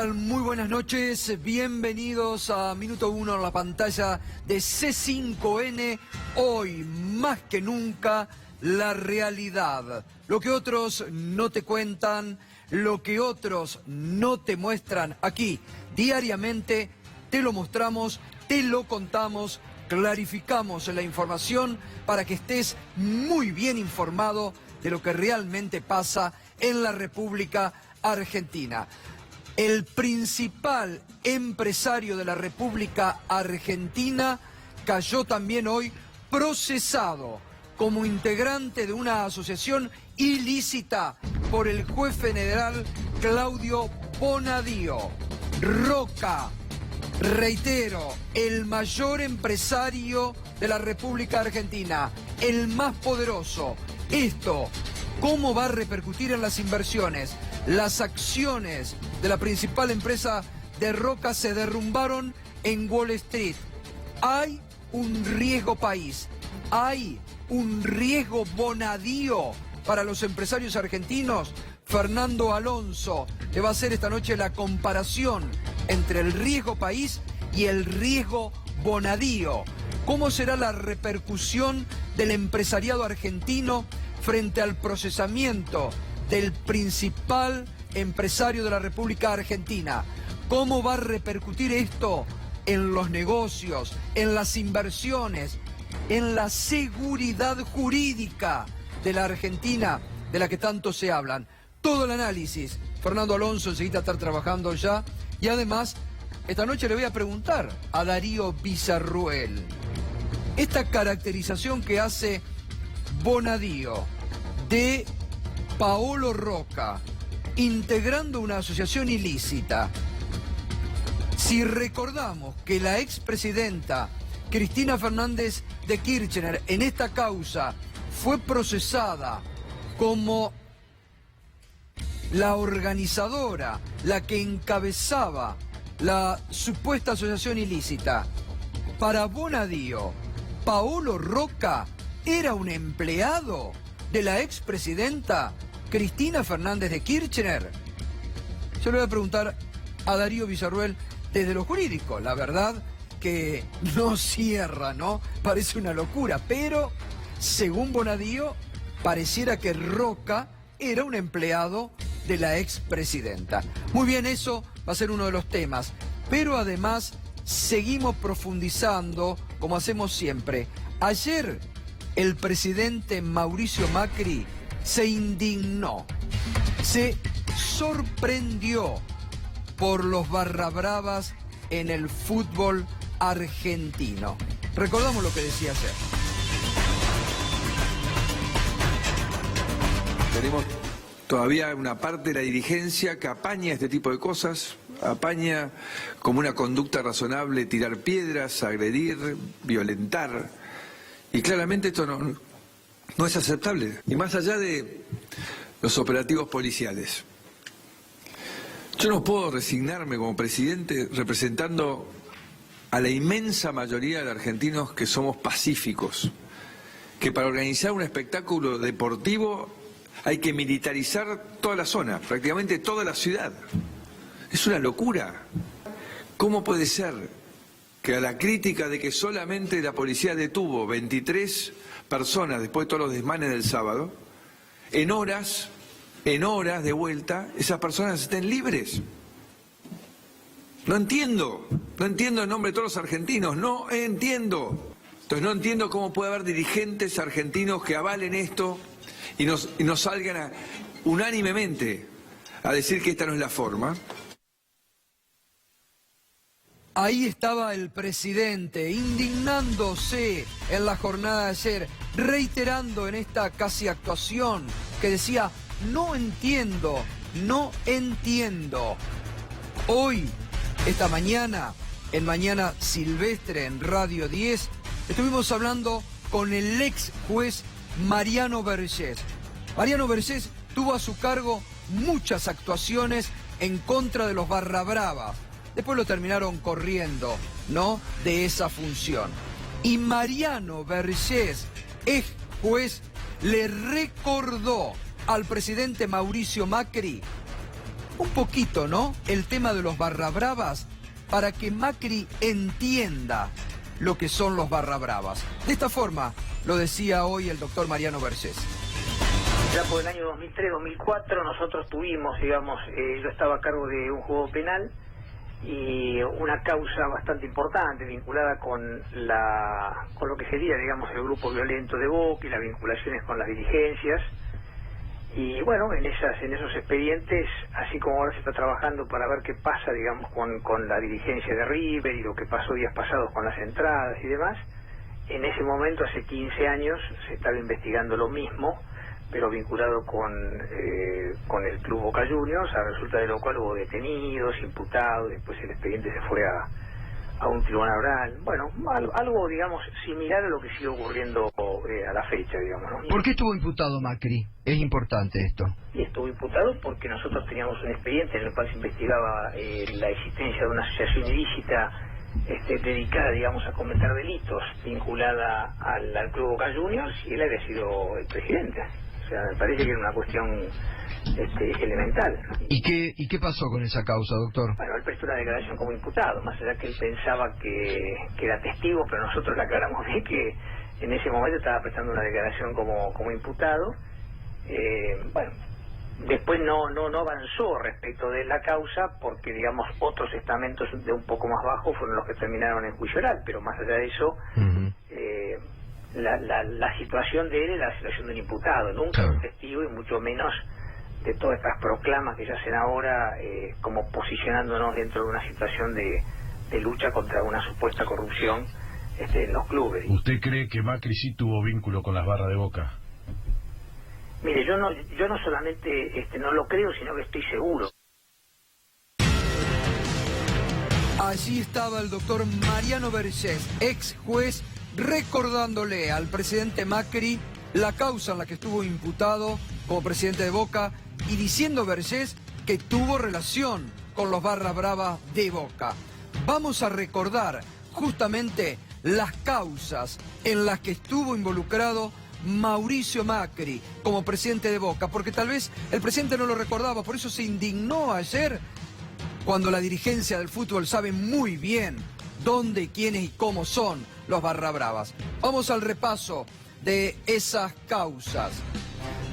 tal? Muy buenas noches, bienvenidos a Minuto 1 en la pantalla de C5N. Hoy, más que nunca, la realidad. Lo que otros no te cuentan, lo que otros no te muestran. Aquí, diariamente, te lo mostramos, te lo contamos, clarificamos la información para que estés muy bien informado de lo que realmente pasa en la República Argentina. El principal empresario de la República Argentina cayó también hoy procesado como integrante de una asociación ilícita por el juez federal Claudio Bonadío. Roca, reitero, el mayor empresario de la República Argentina, el más poderoso. Esto, ¿cómo va a repercutir en las inversiones? Las acciones de la principal empresa de Roca se derrumbaron en Wall Street. Hay un riesgo país, hay un riesgo Bonadío para los empresarios argentinos. Fernando Alonso le va a hacer esta noche la comparación entre el riesgo país y el riesgo Bonadío. ¿Cómo será la repercusión del empresariado argentino frente al procesamiento del principal empresario de la República Argentina? ¿Cómo va a repercutir esto en los negocios, en las inversiones, en la seguridad jurídica de la Argentina, de la que tanto se hablan? Todo el análisis. Fernando Alonso enseguida estar trabajando ya. Y además, esta noche le voy a preguntar a Darío Bizarruel. Esta caracterización que hace Bonadío de Paolo Roca, integrando una asociación ilícita. Si recordamos que la expresidenta Cristina Fernández de Kirchner en esta causa fue procesada como la organizadora, la que encabezaba la supuesta asociación ilícita, para Bonadío, Paolo Roca era un empleado de la expresidenta Cristina Fernández de Kirchner. Yo le voy a preguntar a Darío Bizarruel desde lo jurídico. La verdad que no cierra, ¿no? Parece una locura, pero según Bonadío, pareciera que Roca era un empleado de la expresidenta. Muy bien, eso va a ser uno de los temas. Pero además seguimos profundizando, como hacemos siempre. Ayer el presidente Mauricio Macri se indignó, se sorprendió por los barrabravas en el fútbol argentino. Recordamos lo que decía ayer. Tenemos todavía una parte de la dirigencia que apaña este tipo de cosas, apaña como una conducta razonable tirar piedras, agredir, violentar. Y claramente esto no es aceptable. Y más allá de los operativos policiales, yo no puedo resignarme como presidente representando a la inmensa mayoría de argentinos que somos pacíficos, que para organizar un espectáculo deportivo hay que militarizar toda la zona, prácticamente toda la ciudad. Es una locura. ¿Cómo puede ser que a la crítica de que solamente la policía detuvo 23 personas después de todos los desmanes del sábado, en horas de vuelta, esas personas estén libres? No entiendo en nombre de todos los argentinos, no entiendo. Entonces no entiendo cómo puede haber dirigentes argentinos que avalen esto y nos salgan unánimemente a decir que esta no es la forma. Ahí estaba el presidente indignándose en la jornada de ayer, reiterando en esta casi actuación que decía, no entiendo. Hoy, esta mañana, en Mañana Silvestre en Radio 10, estuvimos hablando con el ex juez Mariano Vergés. Mariano Vergés tuvo a su cargo muchas actuaciones en contra de los barrabravas. Después lo terminaron corriendo, ¿no?, de esa función. Y Mariano Vergés, ex juez, le recordó al presidente Mauricio Macri un poquito, ¿no?, el tema de los barra bravas para que Macri entienda lo que son los barra bravas. De esta forma lo decía hoy el doctor Mariano Bergés. Ya por el año 2003-2004 nosotros tuvimos, digamos, yo estaba a cargo de un juego penal y una causa bastante importante vinculada con lo que sería, digamos, el grupo violento de Boca y las vinculaciones con las dirigencias. Y bueno, en esos expedientes, así como ahora se está trabajando para ver qué pasa, digamos, con la dirigencia de River y lo que pasó días pasados con las entradas y demás, en ese momento, hace 15 años, se estaba investigando lo mismo, pero vinculado con el Club Boca Juniors, a resulta de lo cual hubo detenidos, imputados, después el expediente se fue a un tribunal oral. Bueno, algo, digamos, similar a lo que sigue ocurriendo a la fecha, digamos, ¿no? ¿Por qué estuvo imputado Macri? Es importante esto. Y estuvo imputado porque nosotros teníamos un expediente en el cual se investigaba la existencia de una asociación ilícita dedicada, digamos, a cometer delitos, vinculada al Club Boca Juniors, y él había sido el presidente. O sea, me parece que era una cuestión elemental. ¿Y qué pasó con esa causa, doctor? Bueno, él prestó una declaración como imputado, más allá que él pensaba que era testigo, pero nosotros le aclaramos bien que en ese momento estaba prestando una declaración como imputado. Bueno, después no avanzó respecto de la causa porque, digamos, otros estamentos de un poco más bajo fueron los que terminaron en juicio oral, pero más allá de eso, la situación de él era la situación de un imputado, nunca un testigo, y mucho menos de todas estas proclamas que se hacen ahora, como posicionándonos dentro de una situación de lucha contra una supuesta corrupción en los clubes. ¿Usted cree que Macri sí tuvo vínculo con las barras de Boca? Mire, yo no solamente no lo creo, sino que estoy seguro. Allí estaba el doctor Mariano Bergés, ex juez, recordándole al presidente Macri la causa en la que estuvo imputado como presidente de Boca, y diciendo Bergés que tuvo relación con los barra bravas de Boca. Vamos a recordar justamente las causas en las que estuvo involucrado Mauricio Macri como presidente de Boca, porque tal vez el presidente no lo recordaba, por eso se indignó ayer, cuando la dirigencia del fútbol sabe muy bien dónde, quiénes y cómo son los barra bravas. Vamos al repaso de esas causas.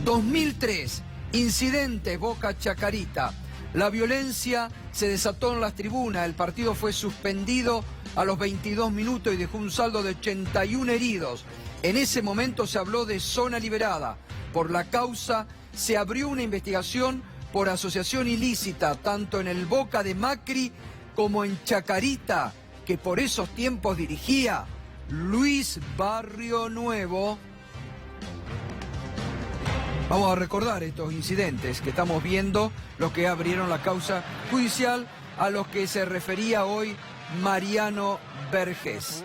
2003, incidente Boca Chacarita. La violencia se desató en las tribunas, el partido fue suspendido a los 22 minutos y dejó un saldo de 81 heridos. En ese momento se habló de zona liberada. Por la causa se abrió una investigación por asociación ilícita, tanto en el Boca de Macri como en Chacarita, que por esos tiempos dirigía Luis Barrio Nuevo. Vamos a recordar estos incidentes que estamos viendo, los que abrieron la causa judicial a los que se refería hoy Mariano Bergés.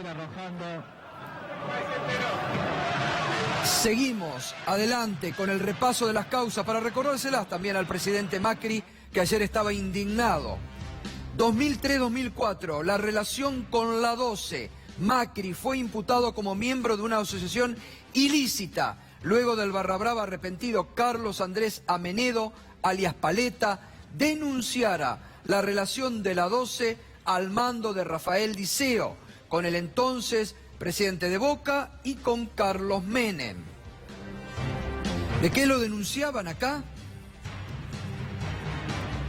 Seguimos adelante con el repaso de las causas para recordárselas también al presidente Macri, que ayer estaba indignado. 2003-2004, la relación con la 12. Macri fue imputado como miembro de una asociación ilícita, luego del barra brava arrepentido Carlos Andrés Amenedo, alias Paleta, denunciara la relación de la 12 al mando de Rafael Diceo, con el entonces presidente de Boca y con Carlos Menem. ¿De qué lo denunciaban acá?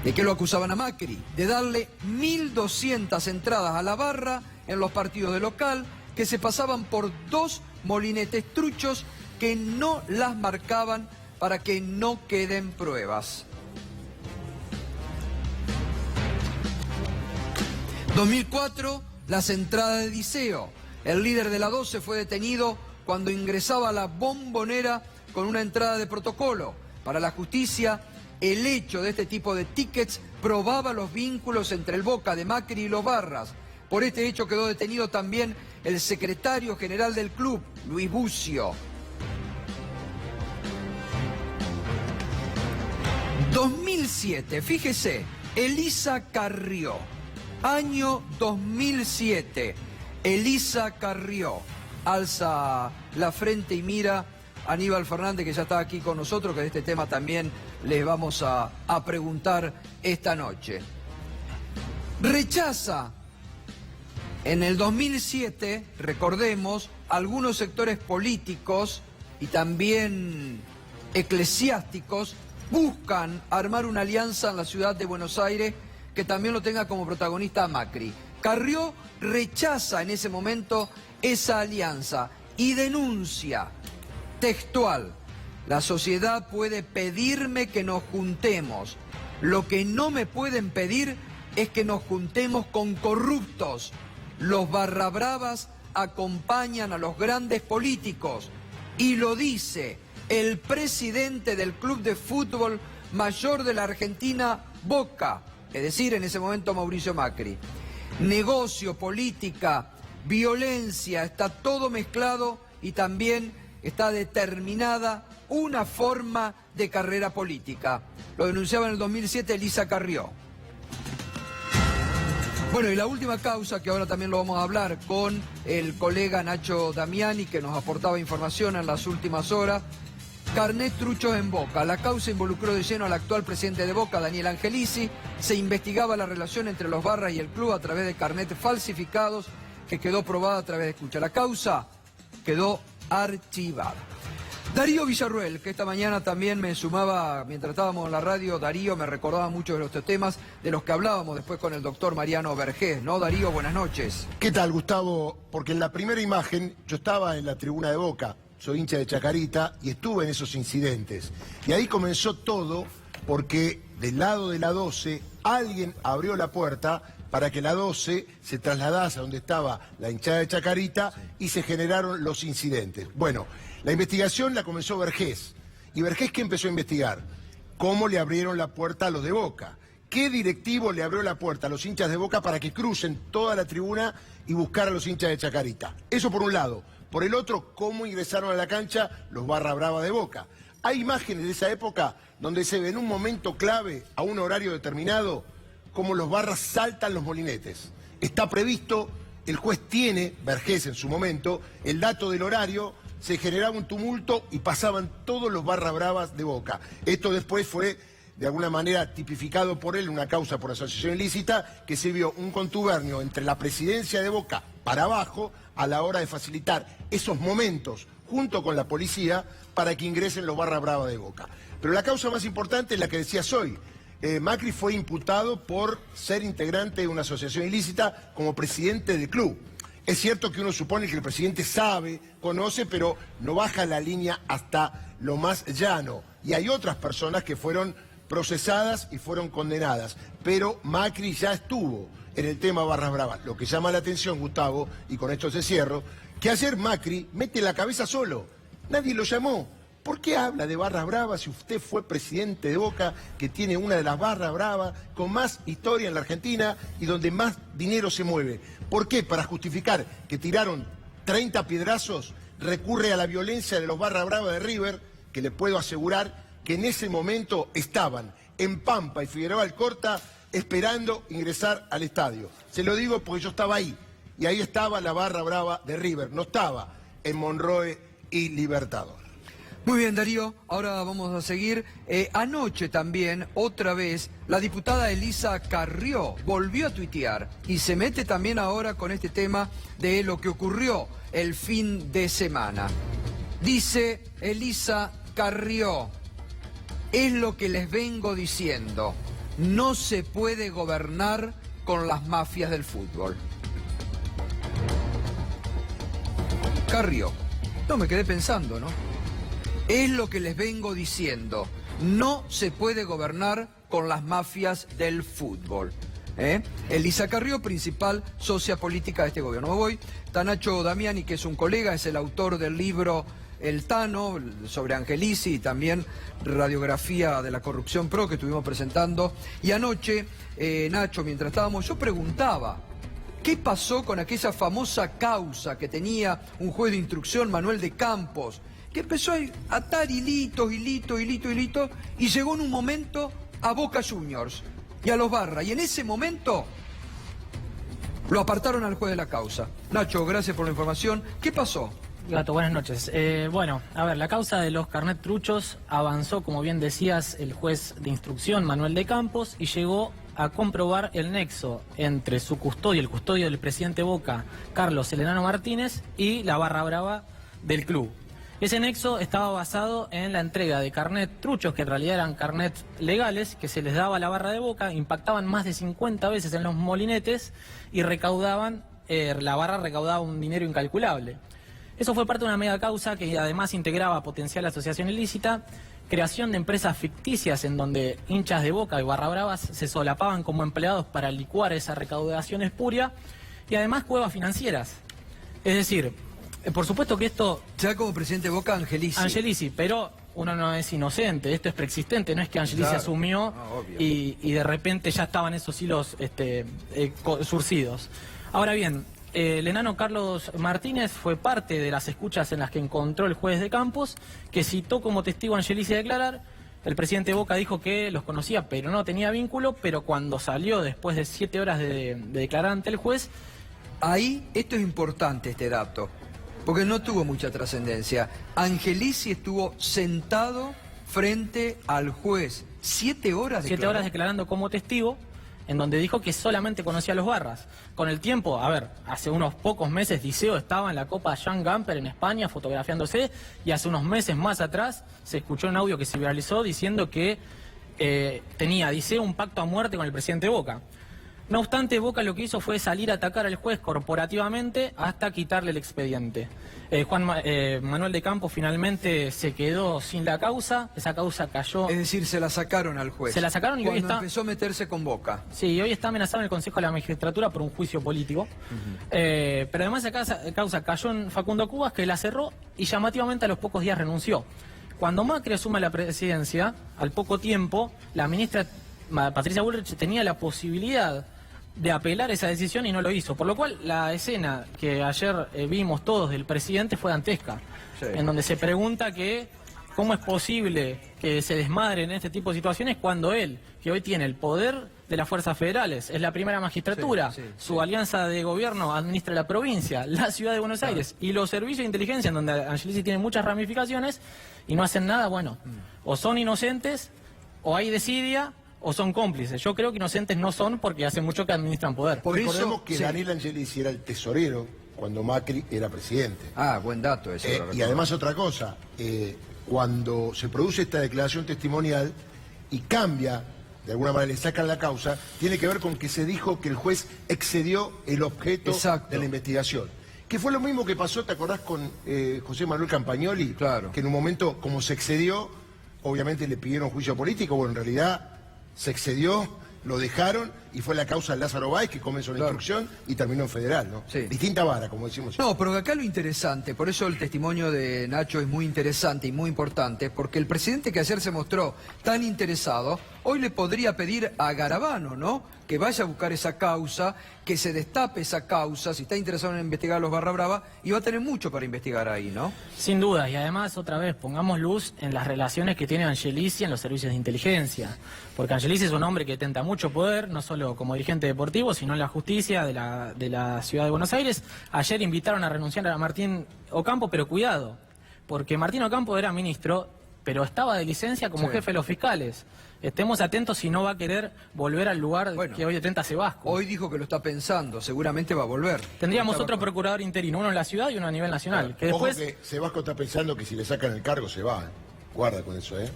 ¿De qué lo acusaban a Macri? De darle 1.200 entradas a la barra en los partidos de local, que se pasaban por 2 molinetes truchos que no las marcaban para que no queden pruebas. 2004, las entradas de Diceo. El líder de la 12 fue detenido cuando ingresaba a la Bombonera con una entrada de protocolo. Para la justicia, el hecho de este tipo de tickets probaba los vínculos entre el Boca de Macri y los barras. Por este hecho quedó detenido también el secretario general del club, Luis Bucio. 2007, fíjese, Elisa Carrió. Año 2007, Elisa Carrió alza la frente y mira Aníbal Fernández, que ya está aquí con nosotros, que de este tema también les vamos a preguntar esta noche. Rechaza en el 2007, recordemos, algunos sectores políticos y también eclesiásticos buscan armar una alianza en la ciudad de Buenos Aires que también lo tenga como protagonista a Macri. Carrió rechaza en ese momento esa alianza y denuncia textual: la sociedad puede pedirme que nos juntemos, lo que no me pueden pedir es que nos juntemos con corruptos. Los barrabravas acompañan a los grandes políticos y lo dice el presidente del club de fútbol mayor de la Argentina, Boca, es decir, en ese momento Mauricio Macri. Negocio, política, violencia, está todo mezclado y también está determinada una forma de carrera política. Lo denunciaba en el 2007 Elisa Carrió. Bueno, y la última causa, que ahora también lo vamos a hablar con el colega Nacho Damiani, que nos aportaba información en las últimas horas. Carnet truchos en Boca. La causa involucró de lleno al actual presidente de Boca, Daniel Angelici. Se investigaba la relación entre los barras y el club a través de carnetes falsificados, que quedó probada a través de escucha. La causa quedó archivada. Darío Villarruel, que esta mañana también me sumaba, mientras estábamos en la radio, Darío me recordaba muchos de los temas de los que hablábamos después con el doctor Mariano Vergés, ¿no? Darío, buenas noches. ¿Qué tal, Gustavo? Porque en la primera imagen yo estaba en la tribuna de Boca, soy hincha de Chacarita y estuve en esos incidentes. Y ahí comenzó todo porque del lado de la 12 alguien abrió la puerta para que la 12 se trasladase a donde estaba la hinchada de Chacarita y se generaron los incidentes. Bueno, la investigación la comenzó Vergés. ¿Y Vergés qué empezó a investigar? ¿Cómo le abrieron la puerta a los de Boca? ¿Qué directivo le abrió la puerta a los hinchas de Boca para que crucen toda la tribuna y buscar a los hinchas de Chacarita? Eso por un lado. Por el otro, ¿cómo ingresaron a la cancha los barra brava de Boca? Hay imágenes de esa época donde se ve en un momento clave, a un horario determinado, cómo los barras saltan los molinetes. Está previsto, el juez tiene, Vergés en su momento, el dato del horario, se generaba un tumulto y pasaban todos los barra bravas de Boca. Esto después fue, de alguna manera, tipificado por él, una causa por asociación ilícita, que se vio un contubernio entre la presidencia de Boca para abajo a la hora de facilitar esos momentos junto con la policía para que ingresen los barra brava de Boca. Pero la causa más importante es la que decías hoy. Macri fue imputado por ser integrante de una asociación ilícita como presidente del club. Es cierto que uno supone que el presidente sabe, conoce, pero no baja la línea hasta lo más llano. Y hay otras personas que fueron procesadas y fueron condenadas. Pero Macri ya estuvo en el tema barras bravas. Lo que llama la atención, Gustavo, y con esto se cierro, que ayer Macri mete la cabeza solo. Nadie lo llamó. ¿Por qué habla de barras bravas si usted fue presidente de Boca, que tiene una de las barras bravas con más historia en la Argentina y donde más dinero se mueve? ¿Por qué? Para justificar que tiraron 30 piedrazos, recurre a la violencia de los barras bravas de River, que le puedo asegurar que en ese momento estaban en Pampa y Figueroa Alcorta esperando ingresar al estadio. Se lo digo porque yo estaba ahí, y ahí estaba la barra brava de River, no estaba en Monroe y Libertador. Muy bien, Darío, ahora vamos a seguir. Anoche también, otra vez, la diputada Elisa Carrió volvió a tuitear y se mete también ahora con este tema de lo que ocurrió el fin de semana. Dice Elisa Carrió: es lo que les vengo diciendo, no se puede gobernar con las mafias del fútbol. Carrió, no, me quedé pensando, ¿no? Es lo que les vengo diciendo, no se puede gobernar con las mafias del fútbol. Elisa Carrió, principal socia política de este gobierno. Me voy, está Nacho Damiani, que es un colega, es el autor del libro El Tano, sobre Angelici, y también Radiografía de la Corrupción Pro, que estuvimos presentando. Y anoche, Nacho, mientras estábamos, yo preguntaba, ¿qué pasó con aquella famosa causa que tenía un juez de instrucción, Manuel de Campos, que empezó a atar hilitos, y llegó en un momento a Boca Juniors y a los Barra, y en ese momento lo apartaron al juez de la causa? Nacho, gracias por la información. ¿Qué pasó? Gato, buenas noches. Bueno, a ver, la causa de los carnet truchos avanzó, como bien decías, el juez de instrucción Manuel de Campos y llegó a comprobar el nexo entre su custodio, el custodio del presidente Boca, Carlos El Enano Martínez, y la barra brava del club. Ese nexo estaba basado en la entrega de carnet truchos, que en realidad eran carnet legales, que se les daba a la barra de Boca, impactaban más de 50 veces en los molinetes y recaudaban, la barra recaudaba un dinero incalculable. Eso fue parte de una mega causa que además integraba potencial asociación ilícita, creación de empresas ficticias en donde hinchas de Boca y barra bravas se solapaban como empleados para licuar esa recaudación espuria, y además cuevas financieras. Es decir, por supuesto que esto... Ya como presidente de Boca, Angelici. Angelici, pero uno no es inocente, esto es preexistente, no es que Angelici asumió y de repente ya estaban esos hilos surcidos. Ahora bien, el enano Carlos Martínez fue parte de las escuchas en las que encontró el juez de Campos, que citó como testigo a Angelici a declarar. El presidente Boca dijo que los conocía, pero no tenía vínculo, pero cuando salió después de 7 horas de declarar ante el juez... Ahí, esto es importante, este dato, porque no tuvo mucha trascendencia. Angelici estuvo sentado frente al juez 7 horas. 7 horas declarando como testigo, en donde dijo que solamente conocía a los barras. Con el tiempo, a ver, hace unos pocos meses Diceo estaba en la Copa Jan Gamper en España fotografiándose, y hace unos meses más atrás se escuchó un audio que se viralizó diciendo que tenía Diceo un pacto a muerte con el presidente Boca. No obstante, Boca lo que hizo fue salir a atacar al juez corporativamente hasta quitarle el expediente. Manuel de Campos finalmente se quedó sin la causa, esa causa cayó... Es decir, se la sacaron al juez. Se la sacaron y cuando hoy está... empezó a meterse con Boca. Sí, hoy está amenazado en el Consejo de la Magistratura por un juicio político. Pero además esa causa cayó en Facundo Cubas, que la cerró y llamativamente a los pocos días renunció. Cuando Macri asume la presidencia, al poco tiempo, la ministra Patricia Bullrich tenía la posibilidad de apelar esa decisión y no lo hizo. Por lo cual, la escena que ayer vimos todos del presidente fue dantesca, en donde se pregunta que cómo es posible que se desmadren en este tipo de situaciones cuando él, que hoy tiene el poder de las fuerzas federales, es la primera magistratura, su alianza de gobierno administra la provincia, la ciudad de Buenos Aires y los servicios de inteligencia, en donde Angelici tiene muchas ramificaciones y no hacen nada, bueno, o son inocentes, o hay desidia, o son cómplices. Yo creo que inocentes no son, porque hace mucho que administran poder. Recordemos que Daniel Angelici era el tesorero cuando Macri era presidente. Ah, buen dato ese. Y además otra cosa, cuando se produce esta declaración testimonial y cambia, de alguna manera le sacan la causa, tiene que ver con que se dijo que el juez excedió el objeto de la investigación. Que fue lo mismo que pasó, ¿te acordás con José Manuel Campagnoli? Claro. Que en un momento, como se excedió, obviamente le pidieron juicio político, bueno, en realidad se excedió, lo dejaron y fue la causa de Lázaro Báez, que comenzó la instrucción y terminó en federal, ¿no? Sí. Distinta vara, como decimos. No, pero acá lo interesante, por eso el testimonio de Nacho es muy interesante y muy importante, porque el presidente que ayer se mostró tan interesado, hoy le podría pedir a Garabano, ¿no?, que vaya a buscar esa causa, que se destape esa causa, si está interesado en investigar a los Barra Brava, y va a tener mucho para investigar ahí, ¿no? Sin duda, y además, otra vez, pongamos luz en las relaciones que tiene Angelici en los servicios de inteligencia, porque Angelici es un hombre que tenta mucho poder, no solo como dirigente deportivo, sino en la justicia de la ciudad de Buenos Aires. Ayer invitaron a renunciar a Martín Ocampo, pero cuidado, porque Martín Ocampo era ministro, pero estaba de licencia como jefe de los fiscales. Estemos atentos si no va a querer volver al lugar que hoy detenta Sebasco. Hoy dijo que lo está pensando, seguramente va a volver. Tendríamos otro procurador interino, uno en la ciudad y uno a nivel nacional. Claro. Que después... Ojo que Sebasco está pensando que si le sacan el cargo se va. Guarda con eso, ¿eh?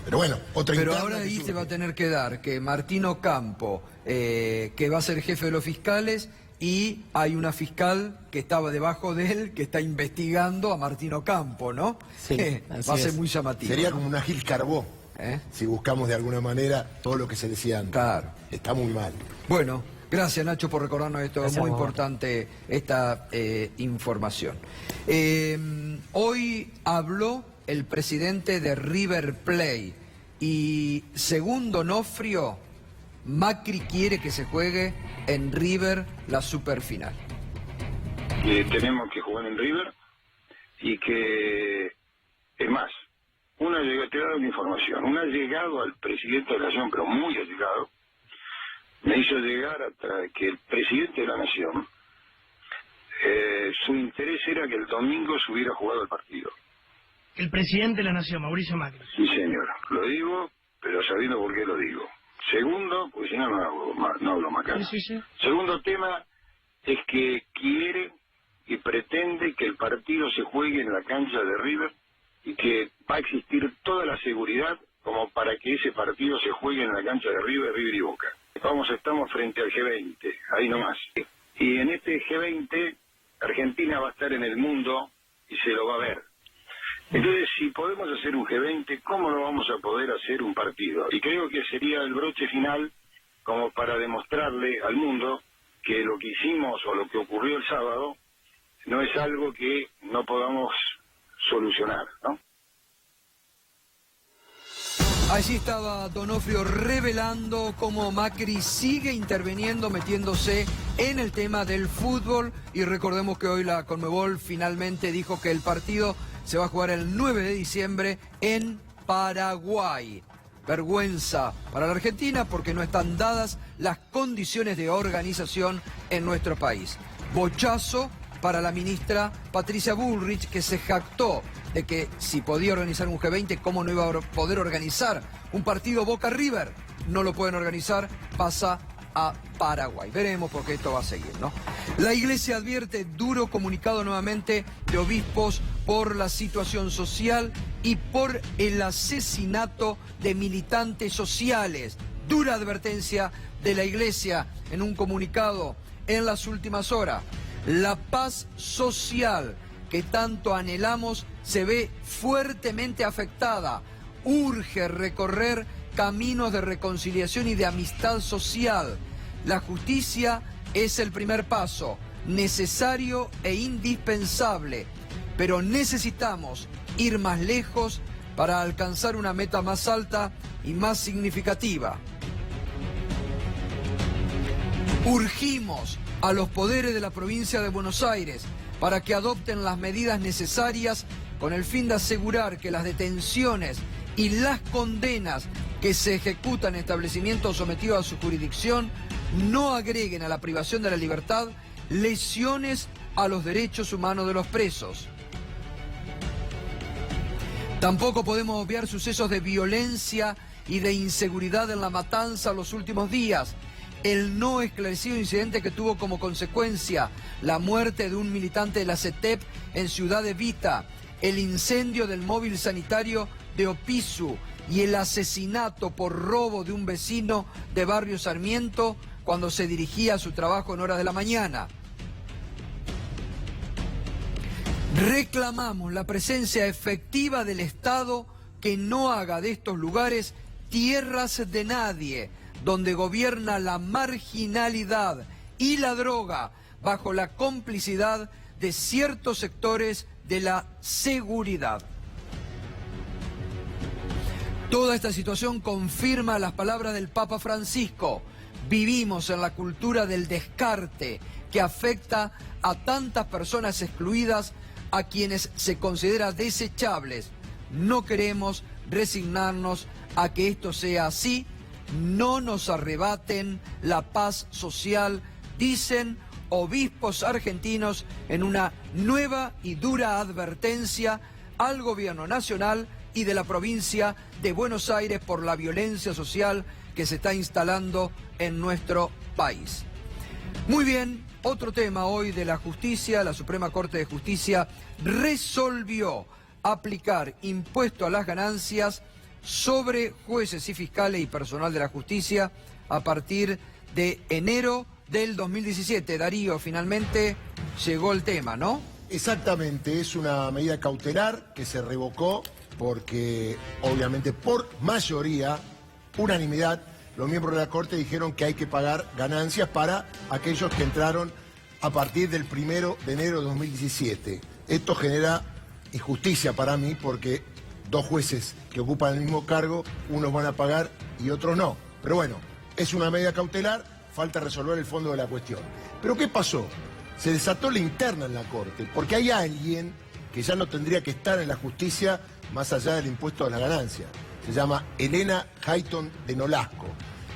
Pero bueno, otra Pero ahora ahí se va a tener que dar que Martín Ocampo, que va a ser jefe de los fiscales, y hay una fiscal que estaba debajo de él que está investigando a Martín Ocampo, ¿no? Sí, va a ser muy llamativo. Sería como una Gil Carbó, si buscamos de alguna manera todo lo que se decía antes. Claro. Está muy mal. Bueno, gracias Nacho por recordarnos esto, Gracias, muy amor. importante esta información. Hoy habló el presidente de River Plate y según Donofrio, Macri quiere que se juegue en River la superfinal. Tenemos que jugar en River y que, es más, te he dado una información, un allegado al presidente de la Nación, pero muy allegado, me hizo llegar hasta que el presidente de la Nación su interés era que el domingo se hubiera jugado el partido. El presidente de la Nación, Mauricio Macri. Sí, señor. Lo digo, pero sabiendo por qué lo digo. Segundo, porque si no, no hablo más acá. Sí. Segundo tema es que quiere y pretende que el partido se juegue en la cancha de River y que va a existir toda la seguridad como para que ese partido se juegue en la cancha de River y Boca. Estamos frente al G20, ahí nomás. Y en este G20, Argentina va a estar en el mundo y se lo va a ver. Entonces, si podemos hacer un G20, ¿cómo no vamos a poder hacer un partido? Y creo que sería el broche final como para demostrarle al mundo que lo que hicimos o lo que ocurrió el sábado no es algo que no podamos solucionar, ¿no? Allí estaba Donofrio revelando cómo Macri sigue interviniendo, metiéndose en el tema del fútbol. Y recordemos que hoy la Conmebol finalmente dijo que el partido se va a jugar el 9 de diciembre en Paraguay. Vergüenza para la Argentina porque no están dadas las condiciones de organización en nuestro país. Bochazo para la ministra Patricia Bullrich, que se jactó de que si podía organizar un G20, ¿cómo no iba a poder organizar un partido Boca River? No lo pueden organizar, pasa a Paraguay. Veremos porque esto va a seguir, ¿no? La Iglesia advierte duro comunicado nuevamente de obispos por la situación social y por el asesinato de militantes sociales. Dura advertencia de la Iglesia en un comunicado en las últimas horas. La paz social que tanto anhelamos se ve fuertemente afectada. Urge recorrer caminos de reconciliación y de amistad social. La justicia es el primer paso, necesario e indispensable, pero necesitamos ir más lejos para alcanzar una meta más alta y más significativa. Urgimos a los poderes de la provincia de Buenos Aires para que adopten las medidas necesarias con el fin de asegurar que las detenciones y las condenas que se ejecutan en establecimientos sometidos a su jurisdicción no agreguen a la privación de la libertad lesiones a los derechos humanos de los presos. Tampoco podemos obviar sucesos de violencia y de inseguridad en La Matanza los últimos días. El no esclarecido incidente que tuvo como consecuencia la muerte de un militante de la CETEP en Ciudad Evita, el incendio del móvil sanitario de Opisu y el asesinato por robo de un vecino de Barrio Sarmiento cuando se dirigía a su trabajo en horas de la mañana. Reclamamos la presencia efectiva del Estado que no haga de estos lugares tierras de nadie, donde gobierna la marginalidad y la droga bajo la complicidad de ciertos sectores de la seguridad. Toda esta situación confirma las palabras del Papa Francisco. Vivimos en la cultura del descarte que afecta a tantas personas excluidas, a quienes se considera desechables. No queremos resignarnos a que esto sea así. No nos arrebaten la paz social, dicen obispos argentinos en una nueva y dura advertencia al gobierno nacional y de la provincia de Buenos Aires por la violencia social que se está instalando en nuestro país. Muy bien, otro tema hoy de la justicia. La Suprema Corte de Justicia resolvió aplicar impuesto a las ganancias sobre jueces y fiscales y personal de la justicia a partir de enero del 2017. Darío, finalmente llegó el tema, ¿no? Exactamente, es una medida cautelar que se revocó porque, obviamente, por mayoría, unanimidad, los miembros de la Corte dijeron que hay que pagar ganancias para aquellos que entraron a partir del 1 de enero de 2017. Esto genera injusticia para mí porque dos jueces que ocupan el mismo cargo, unos van a pagar y otros no. Pero bueno, es una medida cautelar, falta resolver el fondo de la cuestión. ¿Pero qué pasó? Se desató la interna en la Corte, porque hay alguien que ya no tendría que estar en la justicia más allá del impuesto a la ganancia. Se llama Elena Hayton de Nolasco.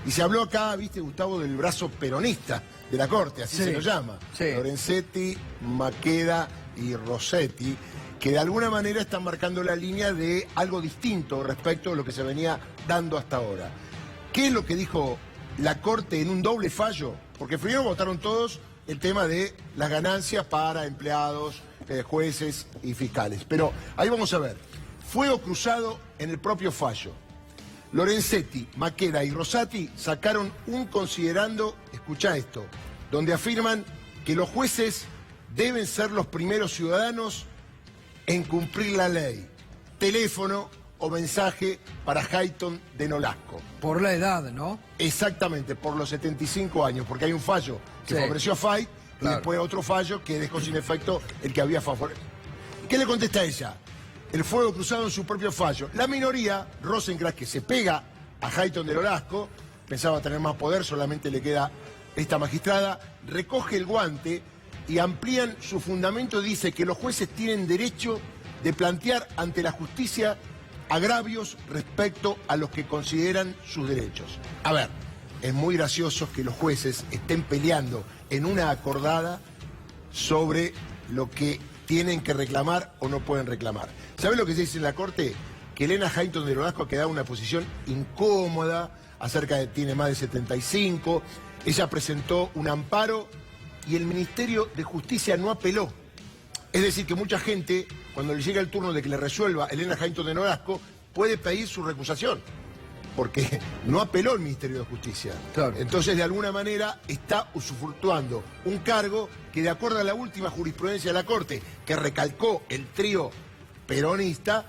Y se habló acá, viste, Gustavo, del brazo peronista de la Corte, así Sí, se lo llama. sí. Lorenzetti, Maqueda y Rossetti, que de alguna manera están marcando la línea de algo distinto respecto a lo que se venía dando hasta ahora. ¿Qué es lo que dijo la Corte en un doble fallo? Porque primero votaron todos el tema de las ganancias para empleados, jueces y fiscales. Pero ahí vamos a ver, fuego cruzado en el propio fallo. Lorenzetti, Maqueda y Rossetti sacaron un considerando, escuchá esto, donde afirman que los jueces deben ser los primeros ciudadanos en cumplir la ley. Teléfono o mensaje para Hayton de Nolasco. Por la edad, ¿no? Exactamente, por los 75 años, porque hay un fallo que Sí. favoreció a Fay Claro. y después otro fallo que dejó sin efecto el que había favorecido. ¿Qué le contesta ella? El fuego cruzado en su propio fallo. La minoría, Rosenkrantz, que se pega a Hayton de Nolasco, pensaba tener más poder, solamente le queda esta magistrada, recoge el guante y amplían su fundamento, dice que los jueces tienen derecho de plantear ante la justicia agravios respecto a los que consideran sus derechos. A ver, es muy gracioso que los jueces estén peleando en una acordada sobre lo que tienen que reclamar o no pueden reclamar. ¿Saben lo que se dice en la Corte? Que Elena Hayton de Nolasco ha quedado en una posición incómoda, tiene más de 75, ella presentó un amparo y el Ministerio de Justicia no apeló. Es decir, que mucha gente, cuando le llega el turno de que le resuelva Elena Hayton de Nolasco, puede pedir su recusación, porque no apeló el Ministerio de Justicia. Claro. Entonces, de alguna manera, está usufructuando un cargo que, de acuerdo a la última jurisprudencia de la Corte, que recalcó el trío peronista,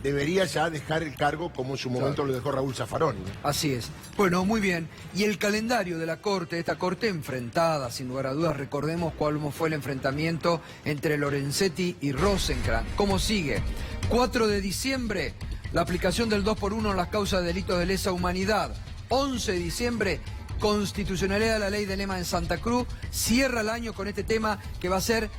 debería ya dejar el cargo como en su momento lo dejó Raúl Zaffaroni. Así es. Bueno, muy bien. Y el calendario de la Corte, esta Corte enfrentada, sin lugar a dudas, recordemos cuál fue el enfrentamiento entre Lorenzetti y Rosenkrantz. ¿Cómo sigue? 4 de diciembre, la aplicación del 2x1 en las causas de delitos de lesa humanidad. 11 de diciembre, constitucionalidad de la ley de Lema en Santa Cruz. Cierra el año con este tema que va a ser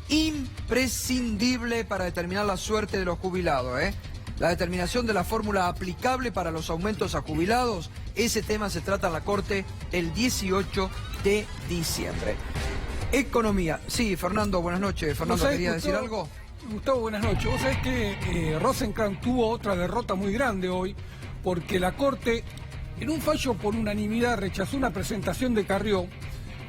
imprescindible para determinar la suerte de los jubilados, ¿eh? La determinación de la fórmula aplicable para los aumentos a jubilados, ese tema se trata en la Corte el 18 de diciembre. Economía. Sí, Fernando, buenas noches. Fernando, ¿quería decir algo? Gustavo, buenas noches. Vos sabés que Rosenkrantz tuvo otra derrota muy grande hoy, porque la Corte, en un fallo por unanimidad, rechazó una presentación de Carrió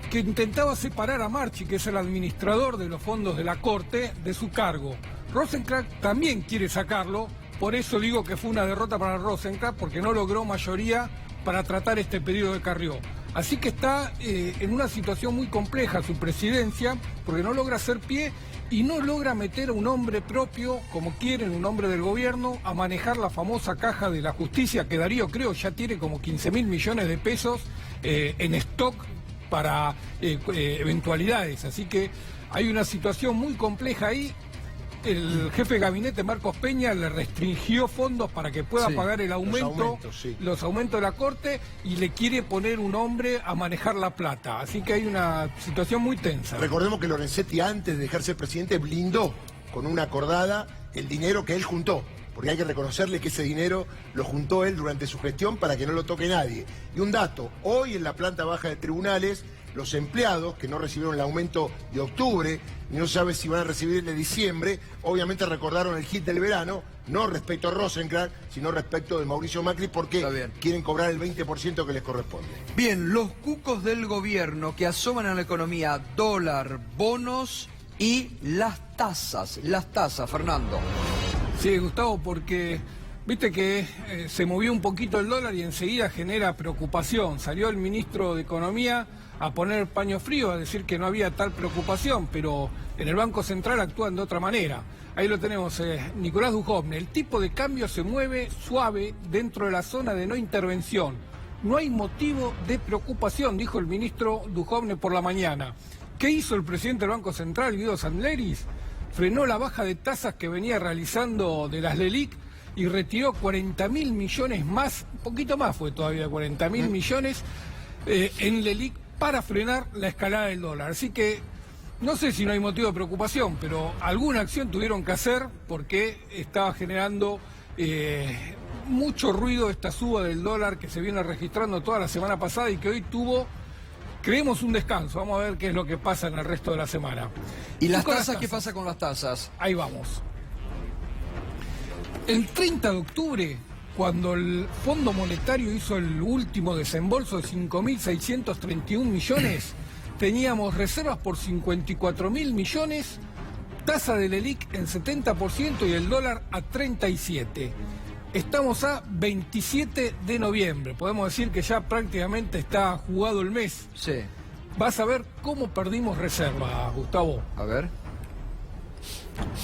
que intentaba separar a Marchi, que es el administrador de los fondos de la Corte, de su cargo. Rosenkrantz también quiere sacarlo, por eso digo que fue una derrota para Rosenkrantz, porque no logró mayoría para tratar este pedido de Carrió. Así que está en una situación muy compleja su presidencia, porque no logra hacer pie y no logra meter a un hombre propio, como quieren, un hombre del gobierno, a manejar la famosa caja de la justicia, que Darío creo ya tiene como 15.000 millones de pesos en stock para eventualidades. Así que hay una situación muy compleja ahí. El jefe de gabinete, Marcos Peña, le restringió fondos para que pueda pagar el aumento, los aumentos de la Corte, y le quiere poner un hombre a manejar la plata. Así que hay una situación muy tensa. Recordemos que Lorenzetti, antes de dejarse presidente, blindó con una acordada el dinero que él juntó, porque hay que reconocerle que ese dinero lo juntó él durante su gestión para que no lo toque nadie. Y un dato, hoy en la planta baja de tribunales, los empleados que no recibieron el aumento de octubre, y no sabe si van a recibir el de diciembre, obviamente recordaron el hit del verano, no respecto a Rosenkrantz, sino respecto de Mauricio Macri, porque quieren cobrar el 20% que les corresponde. Bien, los cucos del gobierno que asoman a la economía, dólar, bonos y las tasas, Fernando. Sí, Gustavo, porque viste que se movió un poquito el dólar y enseguida genera preocupación. Salió el ministro de Economía a poner paño frío, a decir que no había tal preocupación, pero en el Banco Central actúan de otra manera. Ahí lo tenemos, Nicolás Dujovne. El tipo de cambio se mueve suave dentro de la zona de no intervención. No hay motivo de preocupación, dijo el ministro Dujovne por la mañana. ¿Qué hizo el presidente del Banco Central, Guido Sandleris? Frenó la baja de tasas que venía realizando de las LELIQ y retiró 40.000 millones más, un poquito más fue todavía, 40.000 millones en LELIQ para frenar la escalada del dólar. Así que no sé si no hay motivo de preocupación, pero alguna acción tuvieron que hacer porque estaba generando mucho ruido esta suba del dólar que se viene registrando toda la semana pasada y que hoy tuvo creemos un descanso. Vamos a ver qué es lo que pasa en el resto de la semana. ¿Y las con tasas? ¿Qué pasa con las tasas? Ahí vamos. El 30 de octubre, cuando el Fondo Monetario hizo el último desembolso de 5.631 millones, teníamos reservas por 54.000 millones, tasa del ELIC en 70% y el dólar a 37%. Estamos a 27 de noviembre, podemos decir que ya prácticamente está jugado el mes. Sí. Vas a ver cómo perdimos reservas, Gustavo. A ver.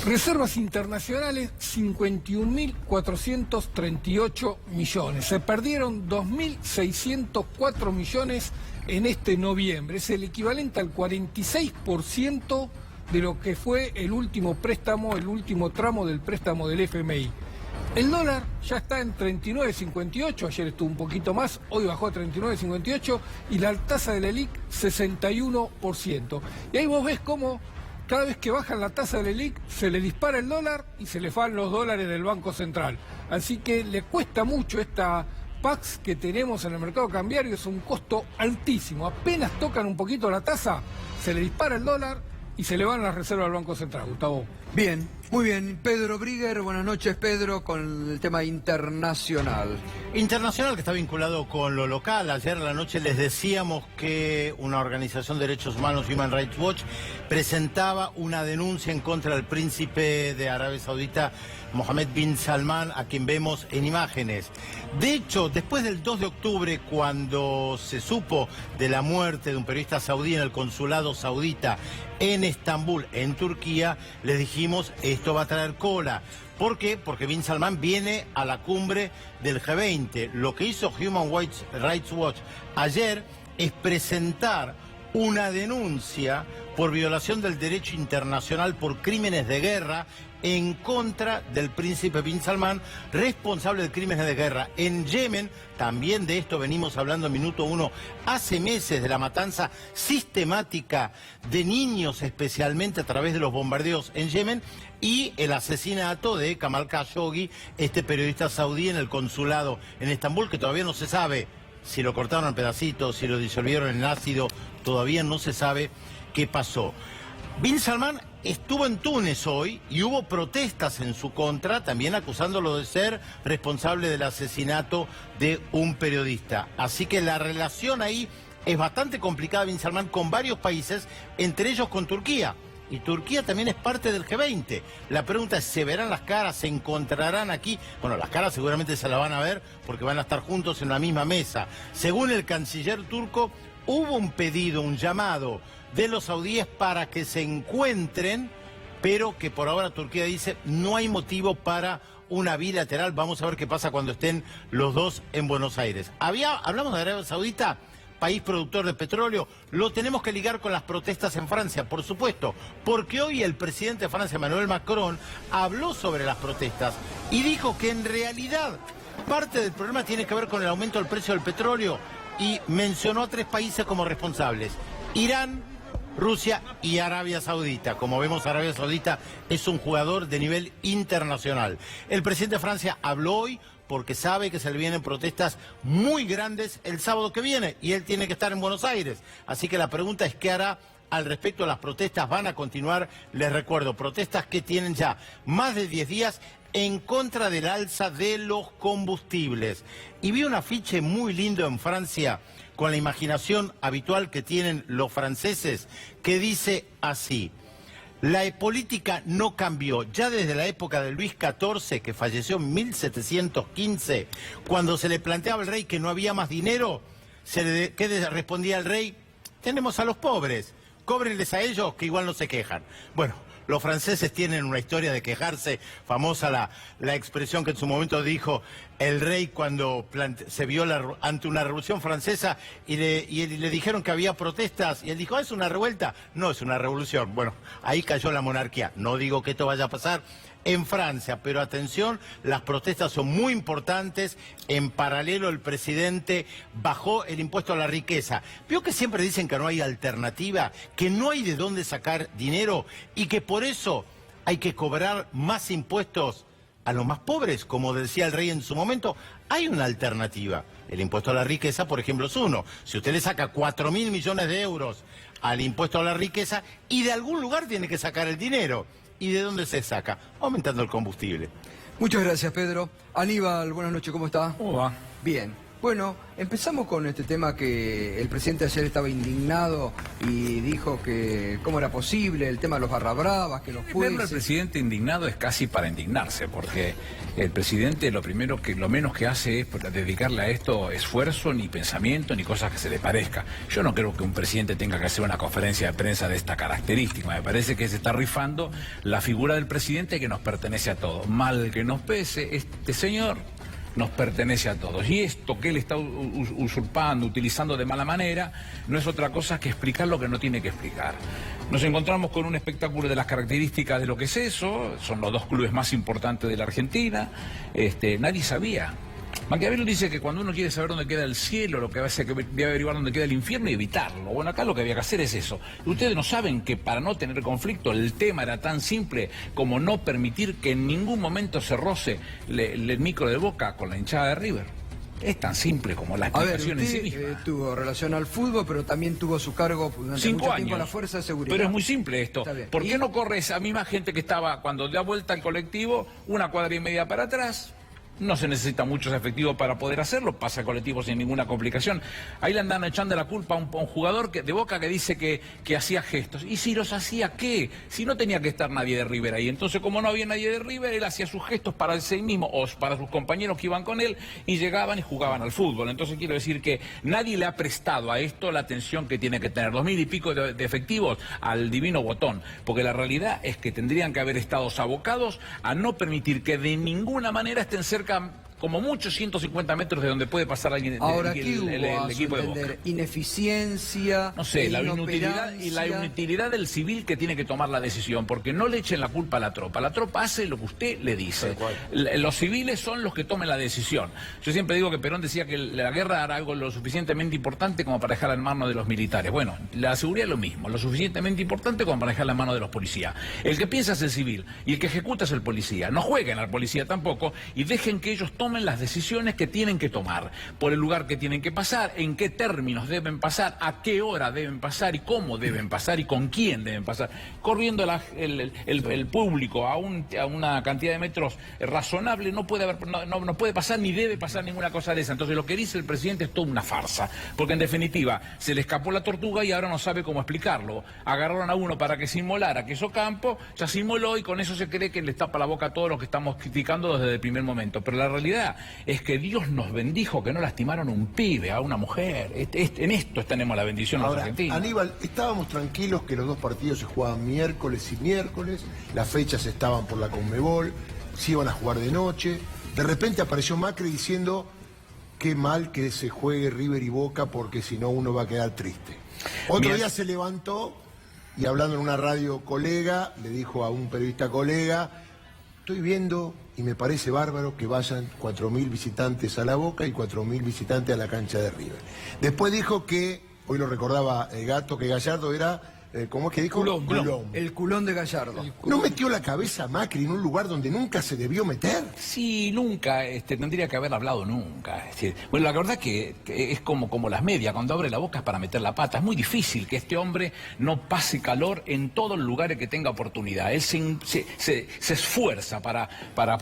Reservas internacionales, 51.438 millones. Se perdieron 2.604 millones en este noviembre. Es el equivalente al 46% de lo que fue el último préstamo, el último tramo del préstamo del FMI. El dólar ya está en 39.58, ayer estuvo un poquito más, hoy bajó a 39.58 y la tasa del ELIC 61%. Y ahí vos ves cómo cada vez que bajan la tasa del ELIC se le dispara el dólar y se le van los dólares del Banco Central. Así que le cuesta mucho esta PAX que tenemos en el mercado cambiario, es un costo altísimo. Apenas tocan un poquito la tasa, se le dispara el dólar y se le van las reservas del Banco Central, Gustavo. Bien, muy bien. Pedro Brigger, buenas noches, Pedro, con el tema internacional. Internacional que está vinculado con lo local. Ayer en la noche les decíamos que una organización de derechos humanos, Human Rights Watch, presentaba una denuncia en contra del príncipe de Arabia Saudita, Mohammed bin Salman, a quien vemos en imágenes. De hecho, después del 2 de octubre, cuando se supo de la muerte de un periodista saudí en el consulado saudita en Estambul, en Turquía, les dijimos, esto va a traer cola. ¿Por qué? Porque bin Salman viene a la cumbre del G20. Lo que hizo Human Rights Watch ayer es presentar una denuncia por violación del derecho internacional por crímenes de guerra en contra del príncipe bin Salman, responsable de crímenes de guerra en Yemen. También de esto venimos hablando en Minuto 1 hace meses, de la matanza sistemática de niños, especialmente a través de los bombardeos en Yemen, y el asesinato de Kamal Khashoggi, este periodista saudí en el consulado en Estambul, que todavía no se sabe si lo cortaron en pedacitos, si lo disolvieron en ácido, todavía no se sabe qué pasó. Bin Salman estuvo en Túnez hoy y hubo protestas en su contra, también acusándolo de ser responsable del asesinato de un periodista. Así que la relación ahí es bastante complicada, Bin Salman, con varios países, entre ellos con Turquía. Y Turquía también es parte del G20. La pregunta es, ¿se verán las caras? ¿Se encontrarán aquí? Bueno, las caras seguramente se las van a ver porque van a estar juntos en la misma mesa. Según el canciller turco, hubo un pedido, un llamado de los saudíes para que se encuentren, pero que por ahora Turquía dice no hay motivo para una bilateral. Vamos a ver qué pasa cuando estén los dos en Buenos Aires. Hablamos de Arabia Saudita, país productor de petróleo. Lo tenemos que ligar con las protestas en Francia, por supuesto, porque hoy el presidente de Francia, Emmanuel Macron, habló sobre las protestas y dijo que en realidad parte del problema tiene que ver con el aumento del precio del petróleo y mencionó a 3 países como responsables: Irán, Rusia y Arabia Saudita. Como vemos, Arabia Saudita es un jugador de nivel internacional. El presidente de Francia habló hoy porque sabe que se le vienen protestas muy grandes el sábado que viene y él tiene que estar en Buenos Aires. Así que la pregunta es qué hará al respecto. Las protestas van a continuar, les recuerdo, protestas que tienen ya más de 10 días en contra del alza de los combustibles. Y vi un afiche muy lindo en Francia, con la imaginación habitual que tienen los franceses, que dice así: la política no cambió. Ya desde la época de Luis XIV, que falleció en 1715, cuando se le planteaba al rey que no había más dinero, ¿qué respondía el rey? Tenemos a los pobres, cóbrenles a ellos que igual no se quejan. Bueno, los franceses tienen una historia de quejarse, famosa la expresión que en su momento dijo el rey cuando se vio ante una revolución francesa y le dijeron que había protestas y él dijo, ¿es una revuelta? No, es una revolución. Bueno, ahí cayó la monarquía. No digo que esto vaya a pasar en Francia, pero atención, las protestas son muy importantes. En paralelo, el presidente bajó el impuesto a la riqueza. Vio que siempre dicen que no hay alternativa, que no hay de dónde sacar dinero y que por eso hay que cobrar más impuestos a los más pobres, como decía el rey en su momento, hay una alternativa. El impuesto a la riqueza, por ejemplo, es uno. Si usted le saca 4.000 millones de euros al impuesto a la riqueza, y de algún lugar tiene que sacar el dinero. ¿Y de dónde se saca? Aumentando el combustible. Muchas gracias, Pedro. Aníbal, buenas noches, ¿cómo está? ¿Cómo va? Bien. Bueno, empezamos con este tema que el presidente ayer estaba indignado y dijo que cómo era posible, el tema de los barra bravas, que los Verlo al jueces... presidente indignado es casi para indignarse, porque el presidente lo menos que hace es dedicarle a esto esfuerzo, ni pensamiento, ni cosas que se le parezca. Yo no creo que un presidente tenga que hacer una conferencia de prensa de esta característica. Me parece que se está rifando la figura del presidente que nos pertenece a todos. Mal que nos pese, este señor nos pertenece a todos. Y esto que él está usurpando, utilizando de mala manera, no es otra cosa que explicar lo que no tiene que explicar. Nos encontramos con un espectáculo de las características de lo que es eso. Son los dos clubes más importantes de la Argentina. Nadie sabía. Maquiavelo dice que cuando uno quiere saber dónde queda el cielo, lo que hace es que debe averiguar dónde queda el infierno y evitarlo. Bueno, acá lo que había que hacer es eso. Ustedes no saben que para no tener conflicto el tema era tan simple como no permitir que en ningún momento se roce el micro de Boca con la hinchada de River. Es tan simple como la explicación en sí misma. Tuvo relación al fútbol, pero también tuvo su cargo durante 5 mucho años. tiempo a la Fuerza de Seguridad. Pero es muy simple esto. Está bien. ¿Por qué no corre esa misma gente que estaba cuando da vuelta al colectivo 1,5 cuadras para atrás? No se necesita muchos efectivos para poder hacerlo, pasa el colectivo sin ninguna complicación. Ahí le andan echando la culpa a un jugador de Boca que dice que hacía gestos. ¿Y si los hacía qué? Si no tenía que estar nadie de River ahí. Entonces, como no había nadie de River, él hacía sus gestos para sí mismo o para sus compañeros que iban con él y llegaban y jugaban al fútbol. Entonces quiero decir que nadie le ha prestado a esto la atención que tiene que tener. 2.000 y pico de efectivos al divino botón. Porque la realidad es que tendrían que haber estado abocados a no permitir que de ninguna manera estén cerca, como muchos 150 metros de donde puede pasar alguien. Ahora, ¿qué hubo, el equipo de Boca? Ineficiencia, no sé, la inoperancia. inutilidad del civil que tiene que tomar la decisión, porque no le echen la culpa a la tropa. La tropa hace lo que usted le dice. Los civiles son los que tomen la decisión. Yo siempre digo que Perón decía que la guerra era algo lo suficientemente importante como para dejarla en manos de los militares. Bueno, la seguridad es lo mismo, lo suficientemente importante como para dejarla en manos de los policías. El que piensa es el civil y el que ejecuta es el policía. No jueguen al policía tampoco y dejen que ellos tomen las decisiones que tienen que tomar, por el lugar que tienen que pasar, en qué términos deben pasar, a qué hora deben pasar y cómo deben pasar y con quién deben pasar, corriendo el público a una cantidad de metros razonable. No puede pasar ni debe pasar ninguna cosa de esa. Entonces lo que dice el presidente es toda una farsa, porque en definitiva se le escapó la tortuga y ahora no sabe cómo explicarlo. Agarraron a uno para que se inmolara, que Campo ya se inmoló y con eso se cree que les tapa la boca a todos los que estamos criticando desde el primer momento. Pero la realidad es que Dios nos bendijo que no lastimaron a un pibe, a una mujer. En esto tenemos la bendición los argentinos. Aníbal, estábamos tranquilos que los dos partidos se jugaban miércoles y miércoles, las fechas estaban por la Conmebol, se iban a jugar de noche. De repente apareció Macri diciendo qué mal que se juegue River y Boca porque si no uno va a quedar triste. Otro día se levantó y hablando en una radio colega, le dijo a un periodista colega, estoy viendo y me parece bárbaro que vayan 4.000 visitantes a la Boca y 4.000 visitantes a la cancha de River. Después dijo que, hoy lo recordaba el Gato, que Gallardo era, ¿cómo es que dijo? Culón. El culón de Gallardo. ¿No metió la cabeza Macri en un lugar donde nunca se debió meter? Sí, nunca, tendría que haber hablado nunca. Bueno, la verdad que es como las medias, cuando abre la boca es para meter la pata. Es muy difícil que este hombre no pase calor en todos los lugares que tenga oportunidad. Él se esfuerza para